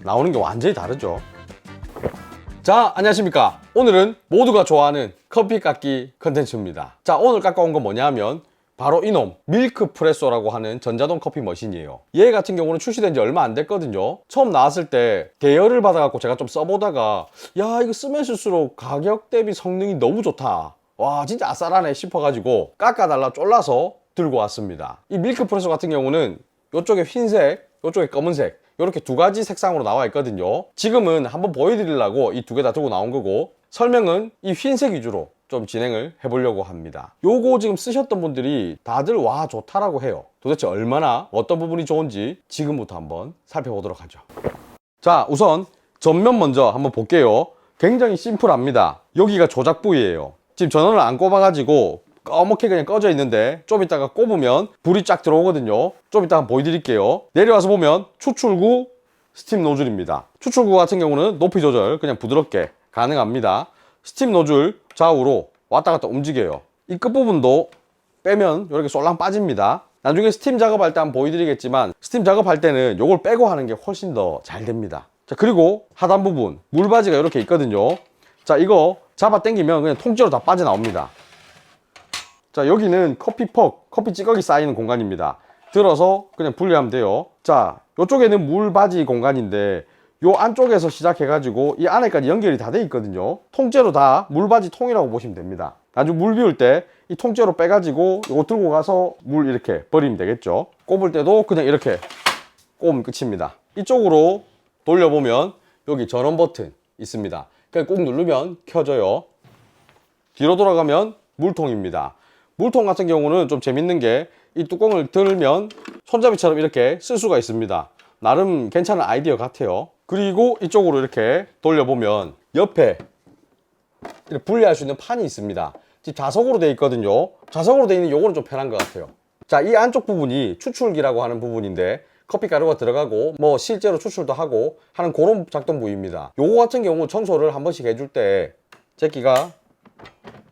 나오는 게 완전히 다르죠. 자, 안녕하십니까. 오늘은 모두가 좋아하는 커피 깎기 컨텐츠입니다. 자, 오늘 깎아온 건 뭐냐 하면 바로 이놈 밀크프레소라고 하는 전자동 커피 머신이에요. 얘 같은 경우는 출시된 지 얼마 안 됐거든요. 처음 나왔을 때 대여를 받아갖고 제가 좀 써보다가 야, 이거 쓰면 쓸수록 가격 대비 성능이 너무 좋다, 와 진짜 아싸라네 싶어가지고 깎아달라 쫄라서 들고 왔습니다. 이 밀크프레소 같은 경우는 이쪽에 흰색, 이쪽에 검은색, 이렇게 두 가지 색상으로 나와 있거든요. 지금은 한번 보여드리려고 이 두 개 다 들고 나온 거고, 설명은 이 흰색 위주로 좀 진행을 해보려고 합니다. 요거 지금 쓰셨던 분들이 다들 와 좋다라고 해요. 도대체 얼마나 어떤 부분이 좋은지 지금부터 한번 살펴보도록 하죠. 자, 우선 전면 먼저 한번 볼게요. 굉장히 심플합니다. 여기가 조작 부위예요. 지금 전원을 안 꼽아가지고 꺼멓게 그냥 꺼져 있는데 좀 이따가 꼽으면 불이 쫙 들어오거든요. 좀 이따가 보여드릴게요. 내려와서 보면 추출구 스팀 노즐입니다. 추출구 같은 경우는 높이 조절 그냥 부드럽게 가능합니다. 스팀 노즐 좌우로 왔다 갔다 움직여요. 이 끝부분도 빼면 이렇게 쏠랑 빠집니다. 나중에 스팀 작업할 때 한번 보여드리겠지만 스팀 작업할 때는 이걸 빼고 하는 게 훨씬 더 잘 됩니다. 자, 그리고 하단 부분 물바지가 이렇게 있거든요. 자, 이거 잡아 당기면 그냥 통째로 다 빠져나옵니다. 자, 여기는 커피퍽, 커피 찌꺼기 쌓이는 공간입니다. 들어서 그냥 분리하면 돼요. 자, 이쪽에는 물바지 공간인데 요 안쪽에서 시작해가지고 이 안에까지 연결이 다 돼 있거든요. 통째로 다 물바지 통이라고 보시면 됩니다. 나중에 물 비울 때 이 통째로 빼가지고 이거 들고 가서 물 이렇게 버리면 되겠죠. 꼽을 때도 그냥 이렇게 꼽으면 끝입니다. 이쪽으로 돌려보면 여기 전원 버튼 있습니다. 그냥 꾹 누르면 켜져요. 뒤로 돌아가면 물통입니다. 물통 같은 경우는 좀 재밌는 게 이 뚜껑을 들면 손잡이처럼 이렇게 쓸 수가 있습니다. 나름 괜찮은 아이디어 같아요. 그리고 이쪽으로 이렇게 돌려보면 옆에 이렇게 분리할 수 있는 판이 있습니다. 지금 자석으로 되어 있거든요. 자석으로 되어 있는 요거는 좀 편한 것 같아요. 자, 이 안쪽 부분이 추출기라고 하는 부분인데 커피 가루가 들어가고 뭐 실제로 추출도 하고 하는 그런 작동 부위입니다. 요거 같은 경우 청소를 한 번씩 해줄 때 제끼가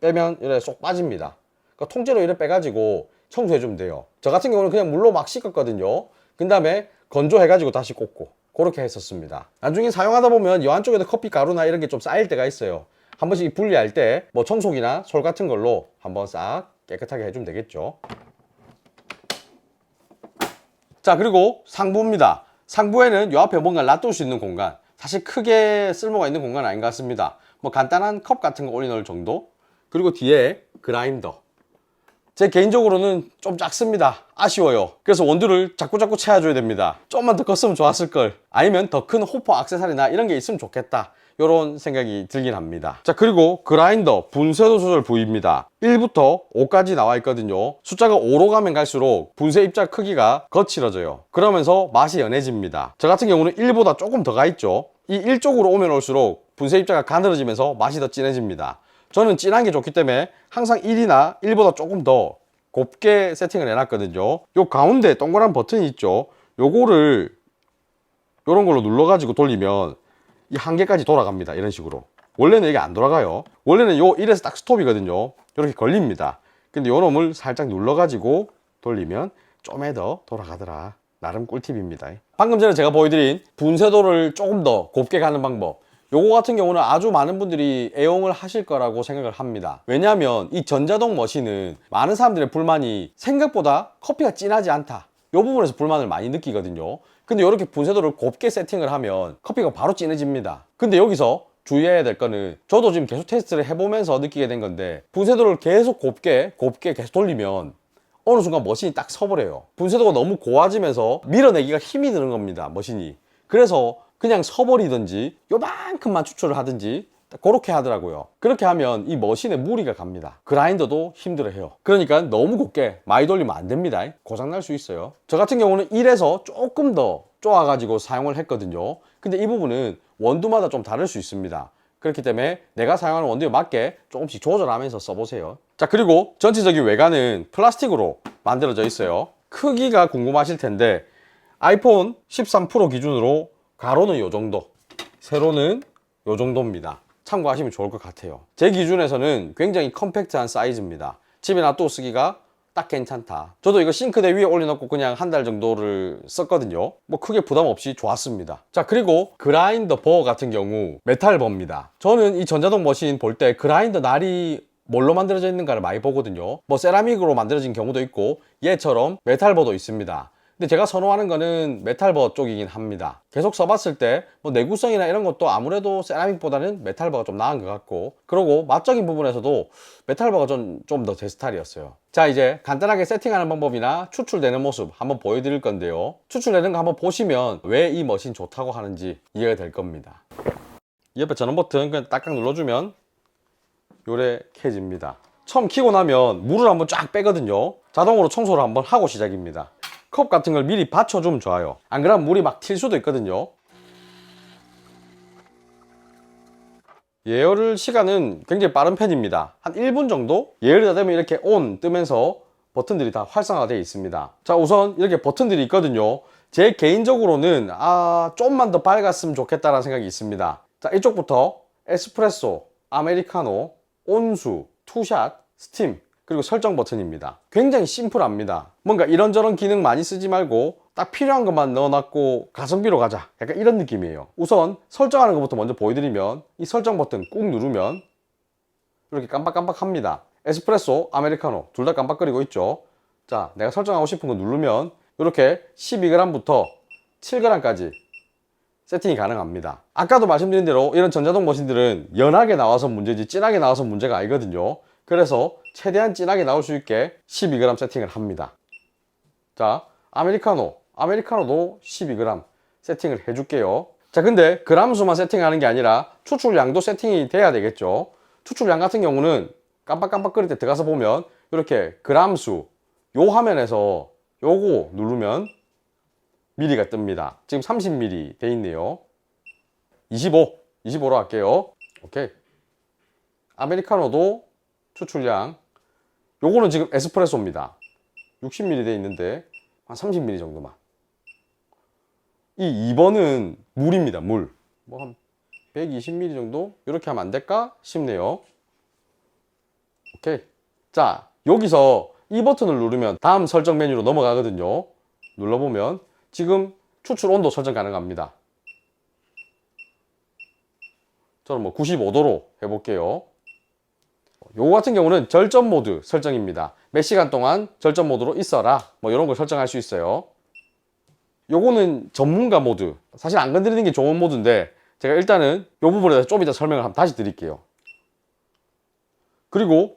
빼면 이렇게 쏙 빠집니다. 그러니까 통째로 이렇게 빼가지고 청소해주면 돼요. 저 같은 경우는 그냥 물로 막 씻었거든요. 그 다음에 건조해가지고 다시 꽂고 그렇게 했었습니다. 나중에 사용하다 보면 이 안쪽에도 커피 가루나 이런 게 좀 쌓일 때가 있어요. 한 번씩 분리할 때 뭐 청소기나 솔 같은 걸로 한번 싹 깨끗하게 해주면 되겠죠. 자, 그리고 상부입니다. 상부에는 이 앞에 뭔가 놔둘 수 있는 공간, 사실 크게 쓸모가 있는 공간은 아닌 것 같습니다. 뭐 간단한 컵 같은 거 올려놓을 정도. 그리고 뒤에 그라인더, 제 개인적으로는 좀 작습니다. 아쉬워요. 그래서 원두를 자꾸자꾸 채워줘야 됩니다. 좀만 더 컸으면 좋았을걸. 아니면 더 큰 호퍼 액세서리나 이런 게 있으면 좋겠다, 이런 생각이 들긴 합니다. 자, 그리고 그라인더 분쇄도 조절 부위입니다. 1부터 5까지 나와 있거든요. 숫자가 5로 가면 갈수록 분쇄 입자 크기가 거칠어져요. 그러면서 맛이 연해집니다. 저 같은 경우는 1보다 조금 더 가 있죠. 이 1쪽으로 오면 올수록 분쇄 입자가 가늘어지면서 맛이 더 진해집니다. 저는 진한 게 좋기 때문에 항상 1이나 1보다 조금 더 곱게 세팅을 해놨거든요. 요 가운데 동그란 버튼이 있죠. 요거를 요런 걸로 눌러가지고 돌리면 이 한 개까지 돌아갑니다. 이런 식으로. 원래는 이게 안 돌아가요. 원래는 요 1에서 딱 스톱이거든요. 이렇게 걸립니다. 근데 요 놈을 살짝 눌러가지고 돌리면 좀 더 돌아가더라. 나름 꿀팁입니다. 방금 전에 제가 보여드린 분쇄도를 조금 더 곱게 가는 방법, 요거 같은 경우는 아주 많은 분들이 애용을 하실 거라고 생각을 합니다. 왜냐하면 이 전자동 머신은 많은 사람들의 불만이 생각보다 커피가 진하지 않다, 요 부분에서 불만을 많이 느끼거든요. 근데 이렇게 분쇄도를 곱게 세팅을 하면 커피가 바로 진해집니다. 근데 여기서 주의해야 될 거는, 저도 지금 계속 테스트를 해보면서 느끼게 된 건데, 분쇄도를 계속 곱게 계속 돌리면 어느 순간 머신이 딱 서버려요. 분쇄도가 너무 고와지면서 밀어내기가 힘이 드는 겁니다, 머신이. 그래서 그냥 서버리든지 요만큼만 추출을 하든지 그렇게 하더라고요. 그렇게 하면 이 머신에 무리가 갑니다. 그라인더도 힘들어해요. 그러니까 너무 곱게 많이 돌리면 안 됩니다. 고장날 수 있어요. 저 같은 경우는 1에서 조금 더 쪼아가지고 사용을 했거든요. 근데 이 부분은 원두마다 좀 다를 수 있습니다. 그렇기 때문에 내가 사용하는 원두에 맞게 조금씩 조절하면서 써보세요. 자, 그리고 전체적인 외관은 플라스틱으로 만들어져 있어요. 크기가 궁금하실 텐데 아이폰 13 프로 기준으로 가로는 요 정도, 세로는 요 정도입니다. 참고하시면 좋을 것 같아요. 제 기준에서는 굉장히 컴팩트한 사이즈입니다. 집에 놔두고 쓰기가 딱 괜찮다. 저도 이거 싱크대 위에 올려놓고 그냥 한 달 정도를 썼거든요. 뭐 크게 부담 없이 좋았습니다. 자, 그리고 그라인더 버 같은 경우 메탈 버입니다. 저는 이 전자동 머신 볼 때 그라인더 날이 뭘로 만들어져 있는가를 많이 보거든요. 뭐 세라믹으로 만들어진 경우도 있고 얘처럼 메탈버도 있습니다. 근데 제가 선호하는 거는 메탈버 쪽이긴 합니다. 계속 써봤을 때 뭐 내구성이나 이런 것도 아무래도 세라믹보다는 메탈버가 좀 나은 것 같고, 그리고 맛적인 부분에서도 메탈버가 좀 더 제 스타일이었어요. 자, 이제 간단하게 세팅하는 방법이나 추출되는 모습 한번 보여드릴 건데요. 추출되는 거 한번 보시면 왜 이 머신 좋다고 하는지 이해가 될 겁니다. 이 옆에 전원 버튼 그냥 딱딱 눌러주면 요래 켜집니다. 처음 켜고 나면 물을 한번 쫙 빼거든요. 자동으로 청소를 한번 하고 시작입니다. 컵 같은 걸 미리 받쳐주면 좋아요. 안 그러면 물이 막 튈 수도 있거든요. 예열 시간은 굉장히 빠른 편입니다. 한 1분 정도? 예열이 다 되면 이렇게 ON 뜨면서 버튼들이 다 활성화가 되어 있습니다. 자, 우선 이렇게 버튼들이 있거든요. 제 개인적으로는 좀만 더 밝았으면 좋겠다는 생각이 있습니다. 자, 이쪽부터 에스프레소, 아메리카노, 온수, 투샷, 스팀, 그리고 설정 버튼입니다. 굉장히 심플합니다. 뭔가 이런저런 기능 많이 쓰지 말고 딱 필요한 것만 넣어놨고 가성비로 가자, 약간 이런 느낌이에요. 우선 설정하는 것부터 먼저 보여드리면, 이 설정 버튼 꾹 누르면 이렇게 깜빡깜빡 합니다. 에스프레소, 아메리카노 둘 다 깜빡거리고 있죠. 자, 내가 설정하고 싶은 거 누르면 이렇게 12g부터 7g까지 세팅이 가능합니다. 아까도 말씀드린 대로 이런 전자동 머신들은 연하게 나와서 문제지 진하게 나와서 문제가 아니거든요. 그래서 최대한 진하게 나올 수 있게 12g 세팅을 합니다. 자, 아메리카노도 12g 세팅을 해줄게요. 자, 근데 그람 수만 세팅하는 게 아니라 추출량도 세팅이 돼야 되겠죠. 추출량 같은 경우는 깜빡깜빡거릴 때 들어가서 보면 이렇게 그람 수, 요 화면에서 요거 누르면 미리가 뜹니다. 지금 30ml 돼 있네요. 25로 할게요. 오케이. 아메리카노도 추출량, 요거는 지금 에스프레소입니다. 60ml 돼 있는데 한 30ml 정도만. 이 2번은 물입니다. 물. 뭐 한 120ml 정도? 이렇게 하면 안 될까 싶네요. 오케이. 자, 여기서 이 버튼을 누르면 다음 설정 메뉴로 넘어가거든요. 눌러보면 지금 추출 온도 설정 가능합니다. 저는 뭐 95도로 해볼게요. 요거 같은 경우는 절전 모드 설정입니다. 몇 시간 동안 절전 모드로 있어라, 뭐 이런 걸 설정할 수 있어요. 요거는 전문가 모드, 사실 안 건드리는 게 좋은 모드인데 제가 일단은 요 부분에 대해서 좀 이따 설명을 한번 다시 드릴게요. 그리고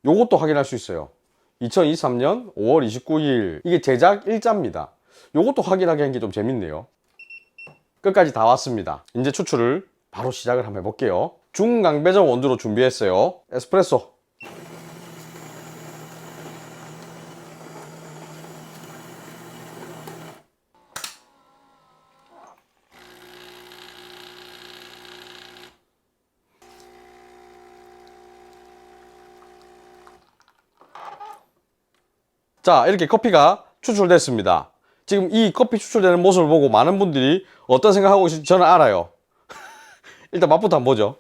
요것도 확인할 수 있어요. 2023년 5월 29일 이게 제작 일자입니다. 요것도 확인하게 한 게 좀 재밌네요. 끝까지 다 왔습니다. 이제 추출을 바로 시작을 한번 해볼게요. 중강배정 원두로 준비했어요. 에스프레소. 자, 이렇게 커피가 추출됐습니다. 지금 이 커피 추출되는 모습을 보고 많은 분들이 어떤 생각하고 계실지 저는 알아요. 일단 맛부터 한번 보죠.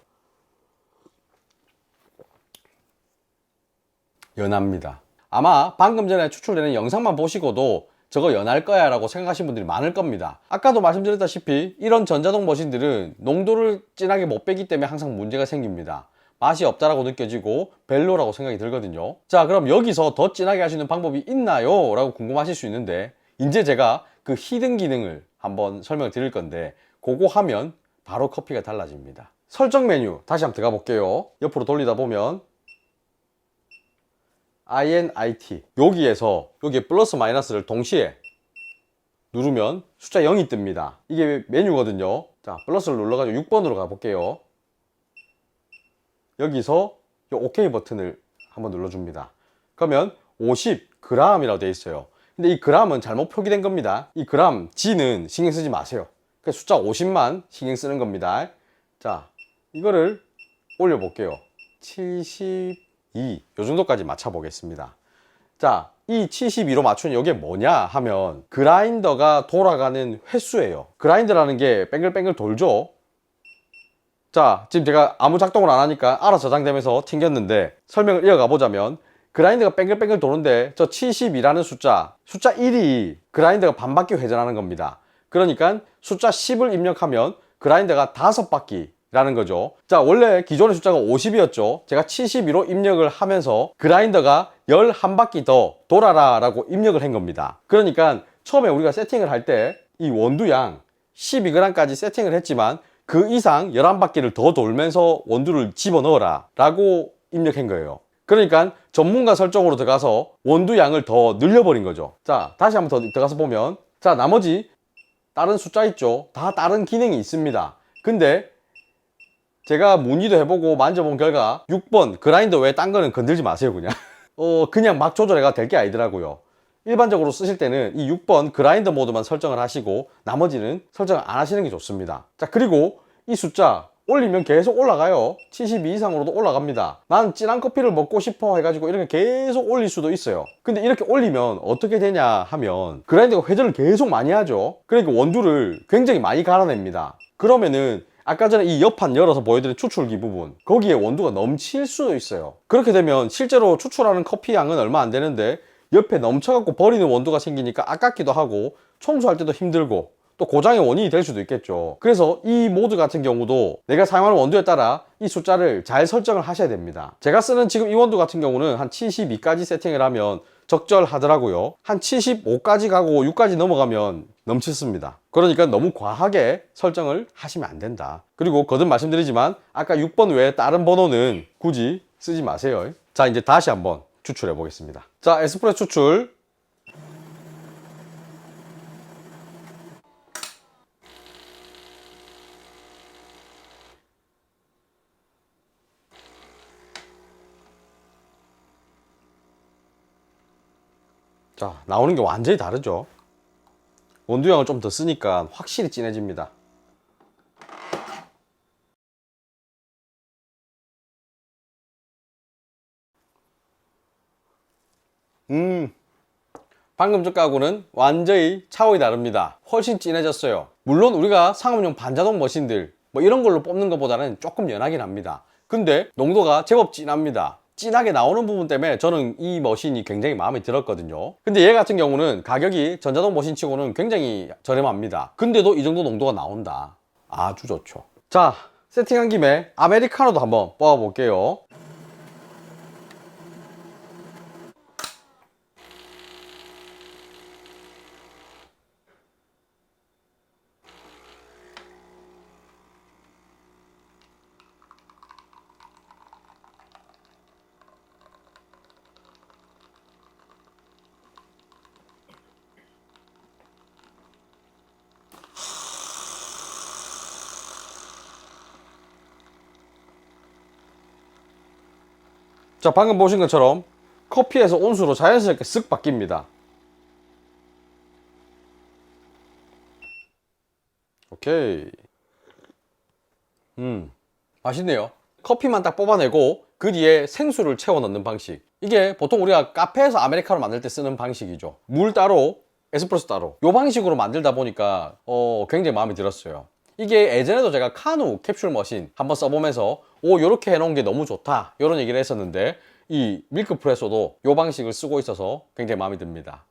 연합니다. 아마 방금 전에 추출되는 영상만 보시고도 저거 연할 거야 라고 생각하시는 분들이 많을 겁니다. 아까도 말씀드렸다시피 이런 전자동 머신들은 농도를 진하게 못 빼기 때문에 항상 문제가 생깁니다. 맛이 없다라고 느껴지고 별로라고 생각이 들거든요. 자, 그럼 여기서 더 진하게 할 수 있는 방법이 있나요? 라고 궁금하실 수 있는데, 이제 제가 그 히든 기능을 한번 설명을 드릴 건데, 그거 하면 바로 커피가 달라집니다. 설정 메뉴 다시 한번 들어가 볼게요. 옆으로 돌리다 보면 INIT, 여기에서 여기에 플러스 마이너스를 동시에 누르면 숫자 0이 뜹니다. 이게 메뉴거든요. 자, 플러스를 눌러가지고 6번으로 가볼게요. 여기서 이 OK 버튼을 한번 눌러줍니다. 그러면 50g이라고 되어 있어요. 근데 이 g은 잘못 표기된 겁니다. 이 g, G는 신경 쓰지 마세요. 그냥 숫자 50만 신경 쓰는 겁니다. 자, 이거를 올려볼게요. 72, 이 정도까지 맞춰보겠습니다. 자, 이 72로 맞추는 이게 뭐냐 하면 그라인더가 돌아가는 횟수예요. 그라인더라는 게 뱅글뱅글 돌죠. 자, 지금 제가 아무 작동을 안 하니까 알아서 저장되면서 튕겼는데 설명을 이어가 보자면, 그라인더가 뺑글뺑글 도는데 저 72라는 숫자 1이 그라인더가 반바퀴 회전하는 겁니다. 그러니까 숫자 10을 입력하면 그라인더가 5바퀴라는 거죠. 자, 원래 기존의 숫자가 50이었죠. 제가 72로 입력을 하면서 그라인더가 11바퀴 더 돌아라 라고 입력을 한 겁니다. 그러니까 처음에 우리가 세팅을 할 때 이 원두양 12g까지 세팅을 했지만 그 이상 11바퀴를 더 돌면서 원두를 집어넣어라 라고 입력한 거예요. 그러니까 전문가 설정으로 들어가서 원두 양을 더 늘려버린 거죠. 자, 다시 한번 더 들어가서 보면, 자, 나머지 다른 숫자 있죠. 다 다른 기능이 있습니다. 근데 제가 문의도 해보고 만져본 결과 6번 그라인더 외에 딴 거는 건들지 마세요. 그냥 막 조절해가 될 게 아니더라고요. 일반적으로 쓰실 때는 이 6번 그라인더 모드만 설정을 하시고 나머지는 설정을 안 하시는 게 좋습니다. 자, 그리고 이 숫자 올리면 계속 올라가요. 72 이상으로도 올라갑니다. 난 진한 커피를 먹고 싶어 해가지고 이렇게 계속 올릴 수도 있어요. 근데 이렇게 올리면 어떻게 되냐 하면 그라인더가 회전을 계속 많이 하죠. 그러니까 원두를 굉장히 많이 갈아냅니다. 그러면은 아까 전에 이 옆판 열어서 보여드린 추출기 부분, 거기에 원두가 넘칠 수도 있어요. 그렇게 되면 실제로 추출하는 커피 양은 얼마 안 되는데 옆에 넘쳐갖고 버리는 원두가 생기니까 아깝기도 하고 청소할 때도 힘들고 또 고장의 원인이 될 수도 있겠죠. 그래서 이 모드 같은 경우도 내가 사용하는 원두에 따라 이 숫자를 잘 설정을 하셔야 됩니다. 제가 쓰는 지금 이 원두 같은 경우는 한 72까지 세팅을 하면 적절하더라고요. 한 75까지 가고 6까지 넘어가면 넘치습니다. 그러니까 너무 과하게 설정을 하시면 안 된다. 그리고 거듭 말씀드리지만 아까 6번 외에 다른 번호는 굳이 쓰지 마세요. 자, 이제 다시 한번 추출해 보겠습니다. 자, 에스프레소 추출. 자, 나오는 게 완전히 다르죠. 원두양을 좀 더 쓰니까 확실히 진해집니다. 방금 전하고는 완전히 차원이 다릅니다. 훨씬 진해졌어요. 물론 우리가 상업용 반자동 머신들 뭐 이런 걸로 뽑는 것보다는 조금 연하긴 합니다. 근데 농도가 제법 진합니다. 진하게 나오는 부분 때문에 저는 이 머신이 굉장히 마음에 들었거든요. 근데 얘 같은 경우는 가격이 전자동 머신 치고는 굉장히 저렴합니다. 근데도 이 정도 농도가 나온다. 아주 좋죠. 자, 세팅한 김에 아메리카노도 한번 뽑아 볼게요. 자, 방금 보신 것처럼 커피에서 온수로 자연스럽게 쓱 바뀝니다. 오케이. 맛있네요. 커피만 딱 뽑아내고 그 뒤에 생수를 채워 넣는 방식. 이게 보통 우리가 카페에서 아메리카노 만들 때 쓰는 방식이죠. 물 따로, 에스프레소 따로. 이 방식으로 만들다 보니까 굉장히 마음에 들었어요. 이게 예전에도 제가 카누 캡슐 머신 한번 써보면서 요렇게 해놓은 게 너무 좋다 이런 얘기를 했었는데 이 밀크프레소도 이 방식을 쓰고 있어서 굉장히 마음에 듭니다.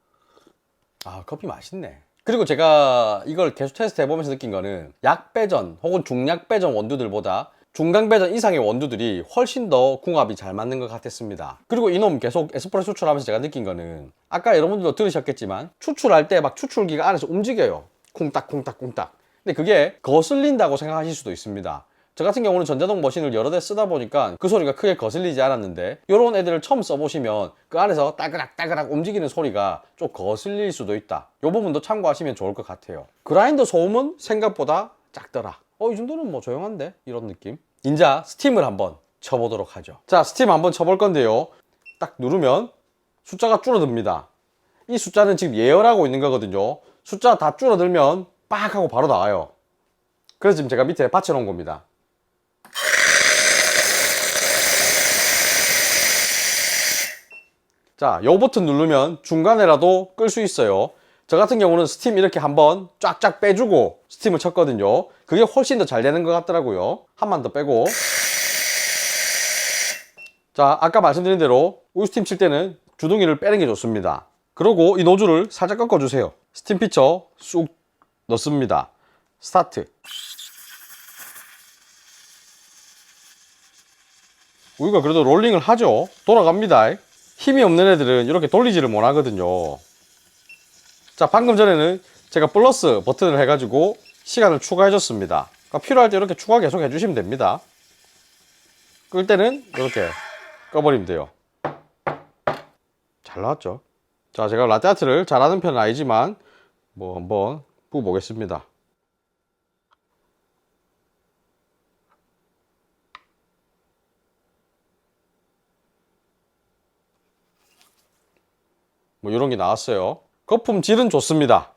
아, 커피 맛있네. 그리고 제가 이걸 계속 테스트 해보면서 느낀 거는 약배전 혹은 중약배전 원두들보다 중강배전 이상의 원두들이 훨씬 더 궁합이 잘 맞는 것 같았습니다. 그리고 이놈 계속 에스프레소 추출하면서 제가 느낀 거는 아까 여러분들도 들으셨겠지만 추출할 때 막 추출기가 안에서 움직여요. 쿵딱쿵딱쿵딱. 근데 그게 거슬린다고 생각하실 수도 있습니다. 저 같은 경우는 전자동 머신을 여러 대 쓰다 보니까 그 소리가 크게 거슬리지 않았는데 이런 애들을 처음 써보시면 그 안에서 따그락 움직이는 소리가 좀 거슬릴 수도 있다. 이 부분도 참고하시면 좋을 것 같아요. 그라인더 소음은 생각보다 작더라. 이 정도는 뭐 조용한데? 이런 느낌. 인자 스팀을 한번 쳐보도록 하죠. 자, 스팀 한번 쳐볼 건데요. 딱 누르면 숫자가 줄어듭니다. 이 숫자는 지금 예열하고 있는 거거든요. 숫자 다 줄어들면 빡 하고 바로 나와요. 그래서 지금 제가 밑에 받쳐놓은 겁니다. 자, 요 버튼 누르면 중간에라도 끌 수 있어요. 저 같은 경우는 스팀 이렇게 한번 쫙쫙 빼주고 스팀을 쳤거든요. 그게 훨씬 더 잘 되는 것 같더라고요. 한 번 더 빼고 자, 아까 말씀드린 대로 우유 스팀 칠 때는 주둥이를 빼는 게 좋습니다. 그리고 이 노즐을 살짝 꺾어주세요. 스팀 피처 쑥 넣습니다. 스타트. 우유가 그래도 롤링을 하죠. 돌아갑니다. 힘이 없는 애들은 이렇게 돌리지를 못하거든요. 자, 방금 전에는 제가 플러스 버튼을 해가지고 시간을 추가해 줬습니다. 그러니까 필요할 때 이렇게 추가 계속 해주시면 됩니다. 끌 때는 이렇게 꺼버리면 돼요. 잘 나왔죠. 자, 제가 라떼아트를 잘하는 편은 아니지만 뭐 한번 부어보겠습니다. 뭐 이런 게 나왔어요. 거품 질은 좋습니다.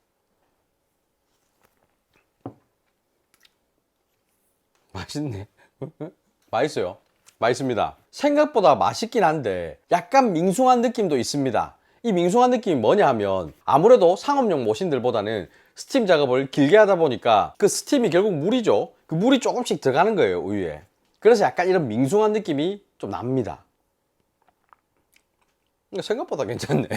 맛있네. 맛있어요. 맛있습니다. 생각보다 맛있긴 한데 약간 밍숭한 느낌도 있습니다. 이 밍숭한 느낌이 뭐냐 하면 아무래도 상업용 머신들보다는 스팀 작업을 길게 하다 보니까 그 스팀이 결국 물이죠. 그 물이 조금씩 들어가는 거예요, 우유에. 그래서 약간 이런 밍숭한 느낌이 좀 납니다. 생각보다 괜찮네.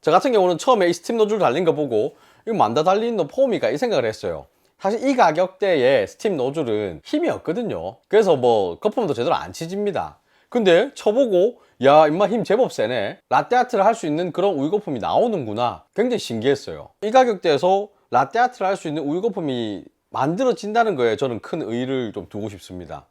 저 같은 경우는 처음에 이 스팀 노즐 달린 거 보고 이거 만다 달린 너 폼이가 이 생각을 했어요. 사실 이 가격대에 스팀 노즐은 힘이 없거든요. 그래서 뭐 거품도 제대로 안 치집니다. 근데 쳐보고 야 임마 힘 제법 세네, 라떼아트를 할 수 있는 그런 우유 거품이 나오는구나, 굉장히 신기했어요. 이 가격대에서 라떼아트를 할 수 있는 우유 거품이 만들어진다는 거에 저는 큰 의의를 좀 두고 싶습니다.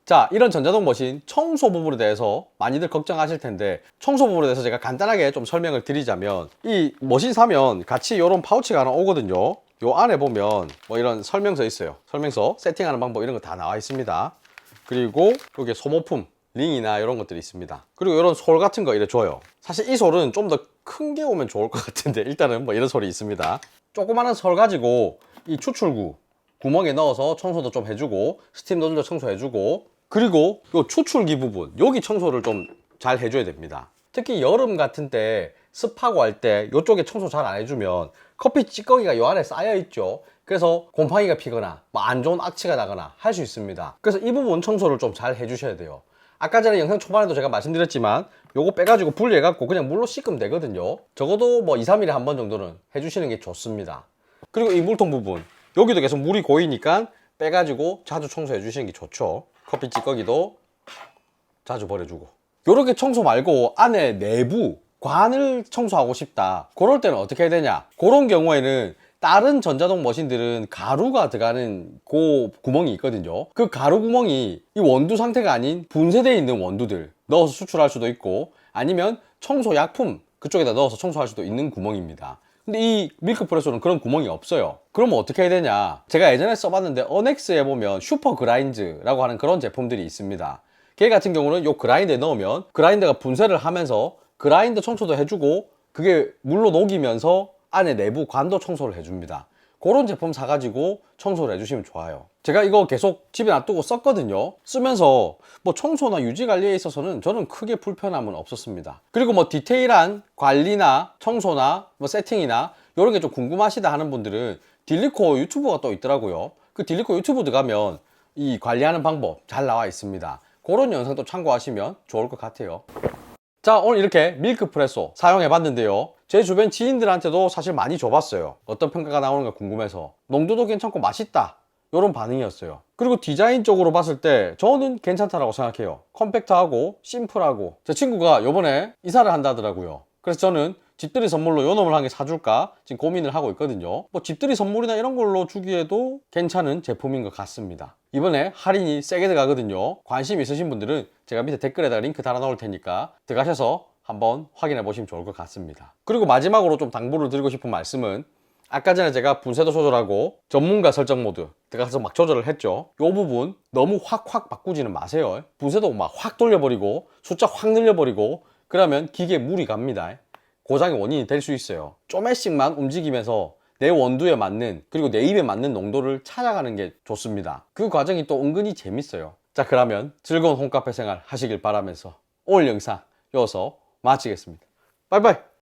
자, 이런 전자동 머신 청소 부분에 대해서 많이들 걱정하실 텐데, 청소 부분에 대해서 제가 간단하게 좀 설명을 드리자면, 이 머신 사면 같이 이런 파우치가 하나 오거든요. 요 안에 보면 뭐 이런 설명서 있어요. 설명서, 세팅하는 방법 이런 거 다 나와 있습니다. 그리고 여기에 소모품 링이나 이런 것들이 있습니다. 그리고 이런 솔 같은 거 이래 줘요. 사실 이 솔은 좀 더 큰 게 오면 좋을 것 같은데 일단은 뭐 이런 솔이 있습니다. 조그마한 솔 가지고 이 추출구 구멍에 넣어서 청소도 좀 해주고 스팀 노즐도 청소해주고, 그리고 요 추출기 부분 여기 청소를 좀 잘 해줘야 됩니다. 특히 여름 같은 때 습하고 할 때 이쪽에 청소 잘 안 해주면 커피 찌꺼기가 요 안에 쌓여 있죠. 그래서 곰팡이가 피거나 뭐 안 좋은 악취가 나거나 할 수 있습니다. 그래서 이 부분 청소를 좀 잘 해주셔야 돼요. 아까 전에 영상 초반에도 제가 말씀드렸지만 요거 빼가지고 분리해갖고 그냥 물로 씻으면 되거든요. 적어도 뭐 2, 3일에 한 번 정도는 해주시는 게 좋습니다. 그리고 이 물통 부분 여기도 계속 물이 고이니까 빼가지고 자주 청소해 주시는 게 좋죠. 커피 찌꺼기도 자주 버려주고. 요렇게 청소 말고 안에 내부 관을 청소하고 싶다, 그럴 때는 어떻게 해야 되냐, 그런 경우에는 다른 전자동 머신들은 가루가 들어가는 그 구멍이 있거든요. 그 가루 구멍이 이 원두 상태가 아닌 분쇄되어 있는 원두들 넣어서 수출할 수도 있고, 아니면 청소 약품 그쪽에다 넣어서 청소할 수도 있는 구멍입니다. 근데 이 밀크프레소는 그런 구멍이 없어요. 그러면 어떻게 해야 되냐, 제가 예전에 써봤는데 어넥스에 보면 슈퍼 그라인즈라고 하는 그런 제품들이 있습니다. 걔 같은 경우는 요 그라인더에 넣으면 그라인더가 분쇄를 하면서 그라인더 청소도 해주고 그게 물로 녹이면서 안에 내부 관도 청소를 해줍니다. 그런 제품 사가지고 청소를 해주시면 좋아요. 제가 이거 계속 집에 놔두고 썼거든요. 쓰면서 뭐 청소나 유지 관리에 있어서는 저는 크게 불편함은 없었습니다. 그리고 뭐 디테일한 관리나 청소나 뭐 세팅이나 이런 게 좀 궁금하시다 하는 분들은 딜리코 유튜브가 또 있더라고요. 그 딜리코 유튜브 들어가면 이 관리하는 방법 잘 나와 있습니다. 그런 영상도 참고하시면 좋을 것 같아요. 자, 오늘 이렇게 밀크프레소 사용해 봤는데요. 제 주변 지인들한테도 사실 많이 줘봤어요. 어떤 평가가 나오는가 궁금해서. 농도도 괜찮고 맛있다, 이런 반응이었어요. 그리고 디자인 쪽으로 봤을 때 저는 괜찮다라고 생각해요. 컴팩트하고 심플하고. 제 친구가 요번에 이사를 한다더라고요. 그래서 저는 집들이 선물로 요 놈을 한 개 사줄까 지금 고민을 하고 있거든요. 뭐 집들이 선물이나 이런 걸로 주기에도 괜찮은 제품인 것 같습니다. 이번에 할인이 세게 들어가거든요. 관심 있으신 분들은 제가 밑에 댓글에다가 링크 달아 놓을 테니까 들어가셔서 한번 확인해 보시면 좋을 것 같습니다. 그리고 마지막으로 좀 당부를 드리고 싶은 말씀은, 아까 전에 제가 분쇄도 조절하고 전문가 설정 모드 들어가서 막 조절을 했죠. 이 부분 너무 확 바꾸지는 마세요. 분쇄도 막 확 돌려버리고 숫자 확 늘려버리고 그러면 기계에 물이 갑니다. 고장의 원인이 될 수 있어요. 조금씩만 움직이면서 내 원두에 맞는, 그리고 내 입에 맞는 농도를 찾아가는 게 좋습니다. 그 과정이 또 은근히 재밌어요. 자, 그러면 즐거운 홈카페 생활 하시길 바라면서 오늘 영상 여기서 마치겠습니다. 빠이빠이.